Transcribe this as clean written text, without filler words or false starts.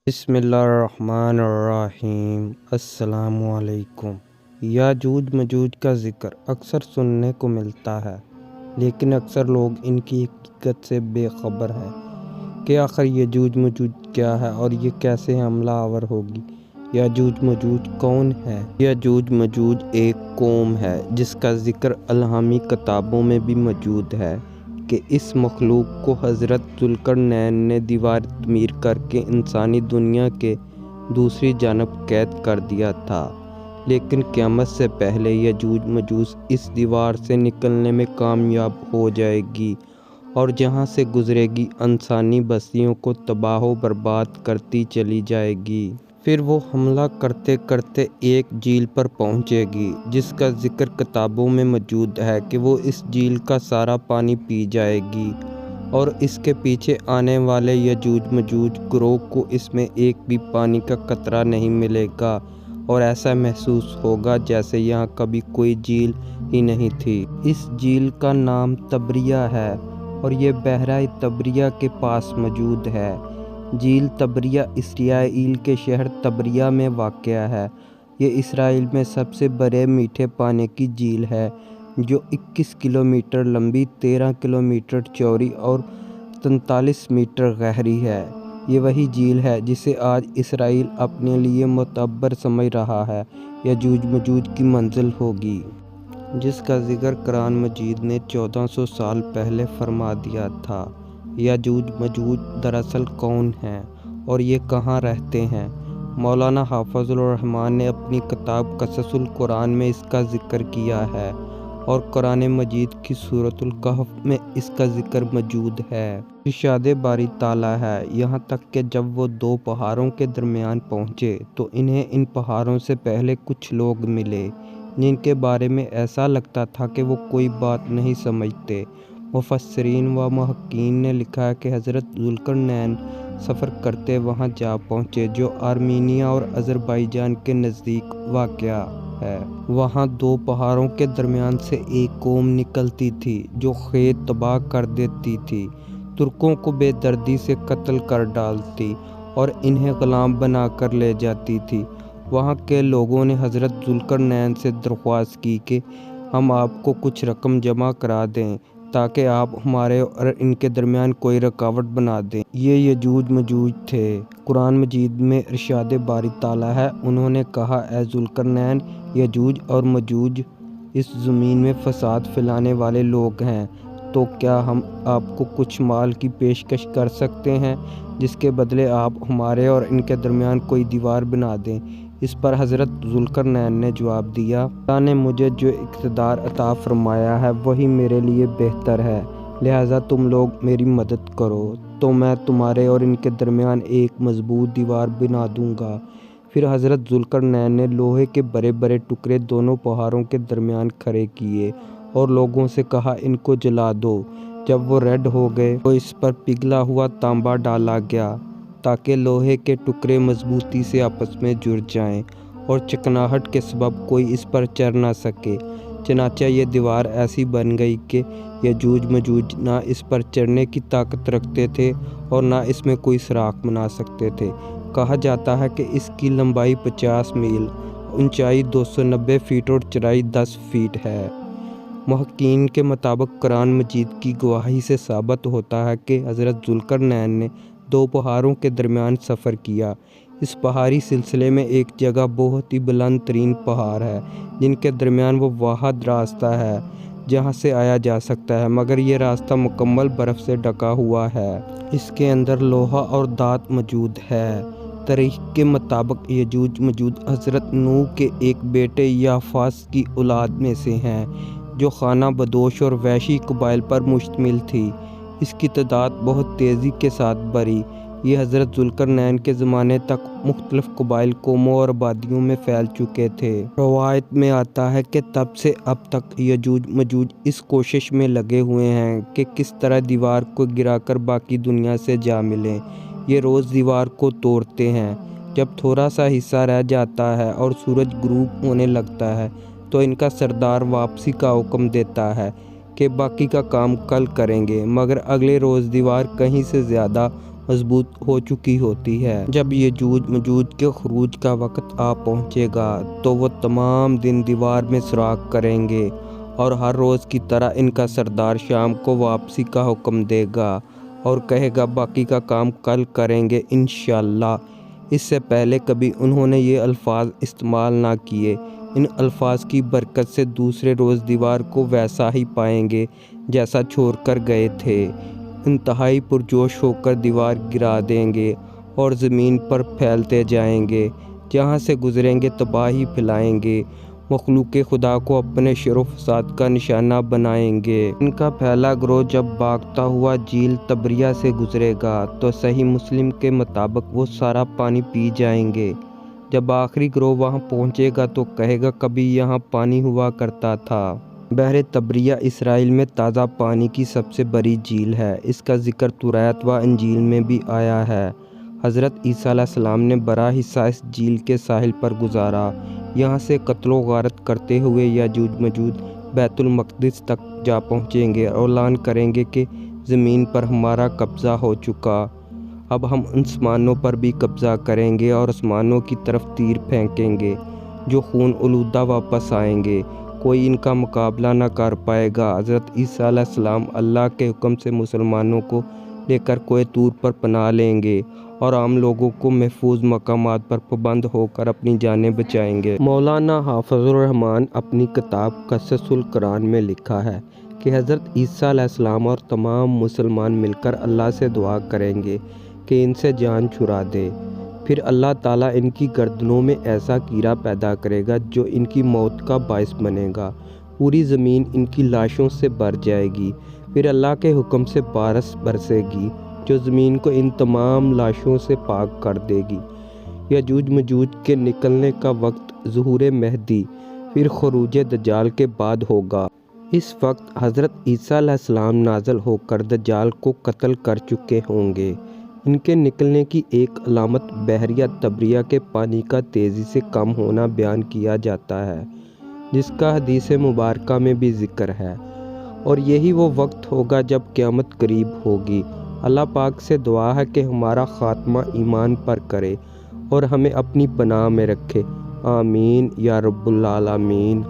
بسم اللہ الرحمن الرحیم۔ السلام علیکم۔ یاجوج ماجوج کا ذکر اکثر سننے کو ملتا ہے، لیکن اکثر لوگ ان کی حقیقت سے بے خبر ہیں کہ آخر یاجوج ماجوج کیا ہے اور یہ کیسے حملہ آور ہوگی۔ یاجوج ماجوج کون ہے؟ یاجوج ماجوج ایک قوم ہے جس کا ذکر الہامی کتابوں میں بھی موجود ہے کہ اس مخلوق کو حضرت ذوالقرنین نے دیوار تعمیر کر کے انسانی دنیا کے دوسری جانب قید کر دیا تھا، لیکن قیامت سے پہلے یاجوج ماجوج اس دیوار سے نکلنے میں کامیاب ہو جائے گی اور جہاں سے گزرے گی انسانی بستیوں کو تباہ و برباد کرتی چلی جائے گی۔ پھر وہ حملہ کرتے کرتے ایک جھیل پر پہنچے گی جس کا ذکر کتابوں میں موجود ہے کہ وہ اس جھیل کا سارا پانی پی جائے گی اور اس کے پیچھے آنے والے یاجوج ماجوج گروہ کو اس میں ایک بھی پانی کا قطرہ نہیں ملے گا اور ایسا محسوس ہوگا جیسے یہاں کبھی کوئی جھیل ہی نہیں تھی۔ اس جھیل کا نام طبریہ ہے اور یہ بحیرہ طبریہ کے پاس موجود ہے۔ جھیل طبریہ اسرائیل کے شہر طبریہ میں واقع ہے۔ یہ اسرائیل میں سب سے بڑے میٹھے پانی کی جھیل ہے جو 21 کلومیٹر لمبی، 13 کلومیٹر چوڑی اور 43 میٹر گہری ہے۔ یہ وہی جھیل ہے جسے آج اسرائیل اپنے لیے معتبر سمجھ رہا ہے۔ یاجوج ماجوج کی منزل ہوگی جس کا ذکر قرآن مجید نے 1400 سال پہلے فرما دیا تھا۔ یاجوج ماجوج دراصل کون ہیں اور یہ کہاں رہتے ہیں؟ مولانا حافظ الرحمن نے اپنی کتاب قصص القرآن میں اس کا ذکر کیا ہے اور قرآن مجید کی سورۃ الکہف میں اس کا ذکر موجود ہے۔ ارشاد باری تعالیٰ ہے یہاں تک کہ جب وہ دو پہاڑوں کے درمیان پہنچے تو انہیں ان پہاڑوں سے پہلے کچھ لوگ ملے جن کے بارے میں ایسا لگتا تھا کہ وہ کوئی بات نہیں سمجھتے۔ مفسرین و محققین نے لکھا ہے کہ حضرت ذوالقرنین سفر کرتے وہاں جا پہنچے جو آرمینیا اور آذربائیجان کے نزدیک واقع ہے۔ وہاں دو پہاڑوں کے درمیان سے ایک قوم نکلتی تھی جو کھیت تباہ کر دیتی تھی، ترکوں کو بے دردی سے قتل کر ڈالتی اور انہیں غلام بنا کر لے جاتی تھی۔ وہاں کے لوگوں نے حضرت ذوالقرنین سے درخواست کی کہ ہم آپ کو کچھ رقم جمع کرا دیں تاکہ آپ ہمارے اور ان کے درمیان کوئی رکاوٹ بنا دیں۔ یہ یاجوج ماجوج تھے۔ قرآن مجید میں ارشاد باری تعالیٰ ہے انہوں نے کہا اے ذوالقرنین، یاجوج اور ماجوج اس زمین میں فساد پھیلانے والے لوگ ہیں، تو کیا ہم آپ کو کچھ مال کی پیشکش کر سکتے ہیں جس کے بدلے آپ ہمارے اور ان کے درمیان کوئی دیوار بنا دیں؟ اس پر حضرت ذوالقرنین نے جواب دیا، اللہ نے مجھے جو اقتدار عطا فرمایا ہے وہی میرے لیے بہتر ہے، لہٰذا تم لوگ میری مدد کرو تو میں تمہارے اور ان کے درمیان ایک مضبوط دیوار بنا دوں گا۔ پھر حضرت ذوالقرنین نے لوہے کے بڑے بڑے ٹکڑے دونوں پہاڑوں کے درمیان کھڑے کیے اور لوگوں سے کہا ان کو جلا دو۔ جب وہ ریڈ ہو گئے تو اس پر پگھلا ہوا تانبا ڈالا گیا تاکہ لوہے کے ٹکڑے مضبوطی سے آپس میں جڑ جائیں اور چکناہٹ کے سبب کوئی اس پر چڑھ نہ سکے۔ چنانچہ یہ دیوار ایسی بن گئی کہ یاجوج ماجوج نہ اس پر چڑھنے کی طاقت رکھتے تھے اور نہ اس میں کوئی سوراخ بنا سکتے تھے۔ کہا جاتا ہے کہ اس کی لمبائی 50 میل، اونچائی 290 فیٹ اور چوڑائی 10 فیٹ ہے۔ محققین کے مطابق قرآن مجید کی گواہی سے ثابت ہوتا ہے کہ حضرت ذوالقرنین نے دو پہاڑوں کے درمیان سفر کیا۔ اس پہاڑی سلسلے میں ایک جگہ بہت ہی بلند ترین پہاڑ ہے جن کے درمیان وہ واحد راستہ ہے جہاں سے آیا جا سکتا ہے، مگر یہ راستہ مکمل برف سے ڈھکا ہوا ہے۔ اس کے اندر لوہا اور دھات موجود ہے۔ تاریخ کے مطابق یاجوج ماجوج حضرت نوح کے ایک بیٹے یافعث کی اولاد میں سے ہیں جو خانہ بدوش اور وحشی قبائل پر مشتمل تھی۔ اس کی تعداد بہت تیزی کے ساتھ بڑھی۔ یہ حضرت ذوالقرنین کے زمانے تک مختلف قبائل، قوموں اور آبادیوں میں پھیل چکے تھے۔ روایت میں آتا ہے کہ تب سے اب تک یاجوج ماجوج اس کوشش میں لگے ہوئے ہیں کہ کس طرح دیوار کو گرا کر باقی دنیا سے جا ملیں۔ یہ روز دیوار کو توڑتے ہیں۔ جب تھوڑا سا حصہ رہ جاتا ہے اور سورج غروب ہونے لگتا ہے تو ان کا سردار واپسی کا حکم دیتا ہے کہ باقی کا کام کل کریں گے، مگر اگلے روز دیوار کہیں سے زیادہ مضبوط ہو چکی ہوتی ہے۔ جب یجوج مجوج کے خروج کا وقت آ پہنچے گا تو وہ تمام دن دیوار میں سوراخ کریں گے اور ہر روز کی طرح ان کا سردار شام کو واپسی کا حکم دے گا اور کہے گا باقی کا کام کل کریں گے انشاءاللہ۔ اس سے پہلے کبھی انہوں نے یہ الفاظ استعمال نہ کیے۔ ان الفاظ کی برکت سے دوسرے روز دیوار کو ویسا ہی پائیں گے جیسا چھوڑ کر گئے تھے۔ انتہائی پرجوش ہو کر دیوار گرا دیں گے اور زمین پر پھیلتے جائیں گے، جہاں سے گزریں گے تباہی پھیلائیں گے، مخلوق خدا کو اپنے شر و فساد کا نشانہ بنائیں گے۔ ان کا پہلا گروہ جب بھاگتا ہوا جھیل تبریہ سے گزرے گا تو صحیح مسلم کے مطابق وہ سارا پانی پی جائیں گے۔ جب آخری گروہ وہاں پہنچے گا تو کہے گا کبھی یہاں پانی ہوا کرتا تھا۔ بحر طبریہ اسرائیل میں تازہ پانی کی سب سے بڑی جھیل ہے۔ اس کا ذکر توریت و انجیل میں بھی آیا ہے۔ حضرت عیسیٰ علیہ السلام نے بڑا حصہ اس جھیل کے ساحل پر گزارا۔ یہاں سے قتل و غارت کرتے ہوئے یاجوج ماجوج بیت المقدس تک جا پہنچیں گے اور اعلان کریں گے کہ زمین پر ہمارا قبضہ ہو چکا، اب ہم آسمانوں پر بھی قبضہ کریں گے اور آسمانوں کی طرف تیر پھینکیں گے جو خون آلودہ واپس آئیں گے، کوئی ان کا مقابلہ نہ کر پائے گا۔ حضرت عیسیٰ علیہ السلام اللہ کے حکم سے مسلمانوں کو لے کر کوہ طور پر پناہ لیں گے اور عام لوگوں کو محفوظ مقامات پر پابند ہو کر اپنی جانیں بچائیں گے۔ مولانا حافظ الرحمن اپنی کتاب قصص القرآن میں لکھا ہے کہ حضرت عیسیٰ علیہ السلام اور تمام مسلمان مل کر اللہ سے دعا کریں گے کہ ان سے جان چھڑا دے، پھر اللہ تعالیٰ ان کی گردنوں میں ایسا کیڑا پیدا کرے گا جو ان کی موت کا باعث بنے گا، پوری زمین ان کی لاشوں سے بھر جائے گی، پھر اللہ کے حکم سے بارش برسے گی جو زمین کو ان تمام لاشوں سے پاک کر دے گی۔ یاجوج ماجوج کے نکلنے کا وقت ظہور مہدی پھر خروج دجال کے بعد ہوگا۔ اس وقت حضرت عیسیٰ علیہ السلام نازل ہو کر دجال کو قتل کر چکے ہوں گے۔ ان کے نکلنے کی ایک علامت بحیرہ طبریہ کے پانی کا تیزی سے کم ہونا بیان کیا جاتا ہے، جس کا حدیث مبارکہ میں بھی ذکر ہے، اور یہی وہ وقت ہوگا جب قیامت قریب ہوگی۔ اللہ پاک سے دعا ہے کہ ہمارا خاتمہ ایمان پر کرے اور ہمیں اپنی پناہ میں رکھے، آمین یا رب العالمین۔